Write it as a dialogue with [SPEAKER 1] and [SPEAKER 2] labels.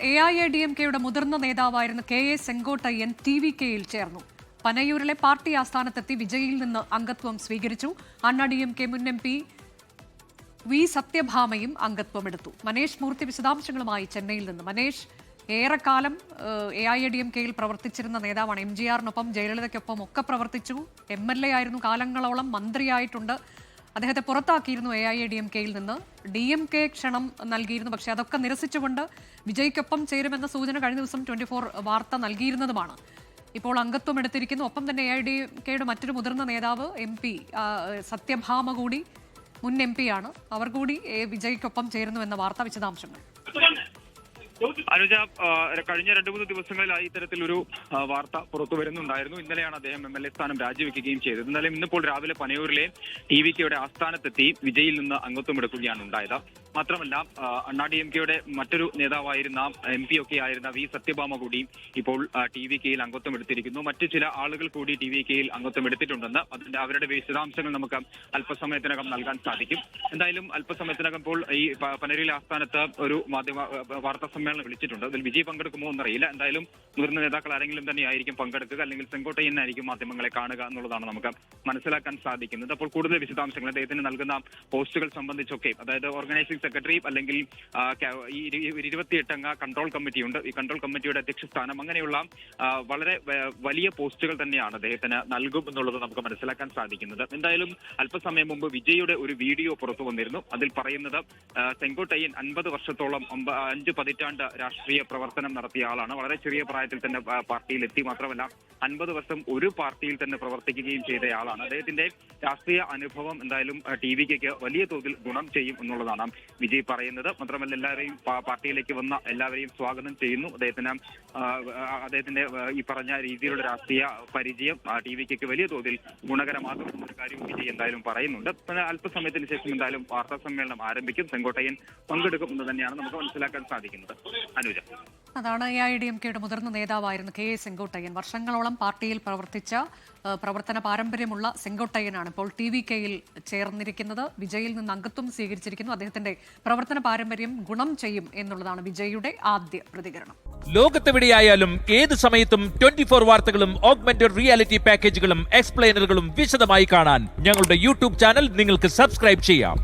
[SPEAKER 1] AIADMKയുടെ മുതിർന്ന നേതാവായിരുന്ന KA സെങ്കോട്ടയ്യൻ TVKയിൽ ചേർന്നു. പനയൂരിലെ പാർട്ടി ആസ്ഥാനത്തെത്തി വിജയിൽ നിന്ന് അംഗത്വം സ്വീകരിച്ചു. അണ്ണാ DMK മുൻ MP V സത്യഭാമയും അംഗത്വമെടുത്തു. മനേഷ് മൂർത്തി വിശദാംശങ്ങളുമായി ചെന്നൈയിൽ നിന്ന്. മനേഷ്, ഏറെക്കാലം AIADMKയിൽ പ്രവർത്തിച്ചിരുന്ന നേതാവാണ്. MGRനൊപ്പം ജയലളിതയ്ക്കൊപ്പം ഒക്കെ പ്രവർത്തിച്ചു. MLA ആയിരുന്നു, കാലങ്ങളോളം മന്ത്രിയായിട്ടുണ്ട്. അദ്ദേഹത്തെ പുറത്താക്കിയിരുന്നു AIADMKയിൽ നിന്ന്. DMK ക്ഷണം നൽകിയിരുന്നു, പക്ഷേ അതൊക്കെ നിരസിച്ചുകൊണ്ട് വിജയ്ക്കൊപ്പം ചേരുമെന്ന സൂചന കഴിഞ്ഞ ദിവസം 24 വാർത്ത നൽകിയിരുന്നതുമാണ്. ഇപ്പോൾ അംഗത്വം എടുത്തിരിക്കുന്നു. ഒപ്പം തന്നെ AIADMKയുടെ മറ്റൊരു മുതിർന്ന നേതാവ് MP സത്യഭാമ കൂടി മുൻ MP ആണ്. അവർ കൂടി വിജയ്ക്കൊപ്പം ചേരുന്നു എന്ന വാർത്ത. വിശദാംശങ്ങൾ
[SPEAKER 2] അനുജ, കഴിഞ്ഞ 2-3 ദിവസങ്ങളിലായി ഇത്തരത്തിലൊരു വാർത്ത പുറത്തു വരുന്നുണ്ടായിരുന്നു. ഇന്നലെയാണ് അദ്ദേഹം MLA സ്ഥാനം രാജിവെക്കുകയും ചെയ്തത്. എന്നാലും ഇന്നിപ്പോൾ രാവിലെ പനയൂരിലെ TVKയുടെ ആസ്ഥാനത്തെത്തി വിജയിൽ നിന്ന് അംഗത്വം എടുക്കുകയാണ് ഉണ്ടായത്. മാത്രമല്ല, അണ്ണാ DMKയുടെ മറ്റൊരു നേതാവായിരുന്ന MP ഒക്കെ ആയിരുന്ന V സത്യഭാമ കൂടി ഇപ്പോൾ TVKയിൽ അംഗത്വം എടുത്തിരിക്കുന്നു. മറ്റു ചില ആളുകൾ കൂടി TVKയിൽ അംഗത്വം എടുത്തിട്ടുണ്ടെന്ന് അവരുടെ വിശദാംശങ്ങൾ നമുക്ക് അല്പസമയത്തിനകം നൽകാൻ സാധിക്കും. എന്തായാലും അല്പസമയത്തിനകം ഇപ്പോൾ ഈ പനയൂരിലെ ആസ്ഥാനത്ത് ഒരു മാധ്യമ വാർത്താ സമ്മേളനം വിളിച്ചിട്ടുണ്ട്. അതിൽ വിജയ് പങ്കെടുക്കുമോ എന്നറിയില്ല. എന്തായാലും മുതിർന്ന നേതാക്കൾ ആരെങ്കിലും തന്നെയായിരിക്കും പങ്കെടുക്കുക, അല്ലെങ്കിൽ സെങ്കോട്ടയ്യനായിരിക്കും മാധ്യമങ്ങളെ കാണുക എന്നുള്ളതാണ് നമുക്ക് മനസ്സിലാക്കാൻ സാധിക്കുന്നത്. അപ്പോൾ കൂടുതൽ വിശദാംശങ്ങൾ അദ്ദേഹത്തിന് നൽകുന്ന പോസ്റ്റുകൾ സംബന്ധിച്ചൊക്കെ, അതായത് ഓർഗനൈസിംഗ് സെക്രട്ടറി അല്ലെങ്കിൽ ഈ 28 അംഗ കൺട്രോൾ കമ്മിറ്റി ഉണ്ട്. ഈ കൺട്രോൾ കമ്മിറ്റിയുടെ അധ്യക്ഷ സ്ഥാനം, അങ്ങനെയുള്ള വളരെ വലിയ പോസ്റ്റുകൾ തന്നെയാണ് അദ്ദേഹത്തിന് നൽകും എന്നുള്ളത് നമുക്ക് മനസ്സിലാക്കാൻ സാധിക്കുന്നത്. എന്തായാലും അല്പസമയം മുമ്പ് വിജയുടെ ഒരു വീഡിയോ പുറത്തു വന്നിരുന്നു. അതിൽ പറയുന്നത് സെങ്കോട്ടയ്യൻ 50 വർഷത്തോളം 5 പതിറ്റാണ്ട് രാഷ്ട്രീയ പ്രവർത്തനം നടത്തിയ ആളാണ്. വളരെ ചെറിയ പ്രായത്തിൽ തന്നെ പാർട്ടിയിലെത്തി. മാത്രമല്ല 50 വർഷം ഒരു പാർട്ടിയിൽ തന്നെ പ്രവർത്തിക്കുകയും ചെയ്തയാളാണ്. അദ്ദേഹത്തിന്റെ രാഷ്ട്രീയ അനുഭവം എന്തായാലും TVKയ്ക്ക് വലിയ തോതിൽ ഗുണം ചെയ്യും എന്നുള്ളതാണ് വിജയ് പറയുന്നത്. മാത്രമല്ല, എല്ലാവരെയും പാർട്ടിയിലേക്ക് വന്ന എല്ലാവരെയും സ്വാഗതം ചെയ്യുന്നു. അദ്ദേഹത്തിന്റെ ഈ പറഞ്ഞ രീതിയിലുള്ള രാഷ്ട്രീയ പരിചയം TVKയ്ക്ക് വലിയ തോതിൽ ഗുണകരമാകും എന്നൊരു കാര്യം വിജയ് എന്തായാലും പറയുന്നുണ്ട്. അല്പസമയത്തിന് ശേഷം എന്തായാലും വാർത്താ സമ്മേളനം ആരംഭിക്കും. സെങ്കോട്ടയ്യൻ പങ്കെടുക്കും എന്ന് തന്നെയാണ് നമുക്ക് മനസ്സിലാക്കാൻ സാധിക്കുന്നത്. അനുജ,
[SPEAKER 1] അതാണ് AIADMKയുടെ മുതിർന്ന നേതാവായിരുന്നു KA സെങ്കോട്ടയ്യൻ. വർഷങ്ങളോളം പാർട്ടിയിൽ പ്രവർത്തന പാരമ്പര്യമുള്ള സെങ്കോട്ടയ്യനാണ് ഇപ്പോൾ TVKയിൽ ചേർന്നിരിക്കുന്നത്. വിജയിൽ നിന്ന് അംഗത്വം സ്വീകരിച്ചിരിക്കുന്നു. അദ്ദേഹത്തിന്റെ പ്രവർത്തന പാരമ്പര്യം ഗുണം ചെയ്യും എന്നുള്ളതാണ് വിജയുടെ ആദ്യ പ്രതികരണം.
[SPEAKER 3] ലോകത്തെവിടെയായാലും ഏത് സമയത്തും 24 വാർത്തകളും ഓഗ്മെന്റഡ് റിയാലിറ്റി പാക്കേജുകളും എക്സ്പ്ലെയിനറുകളും വിശദമായി കാണാൻ ഞങ്ങളുടെ YouTube ചാനൽ നിങ്ങൾക്ക് സബ്സ്ക്രൈബ് ചെയ്യാം.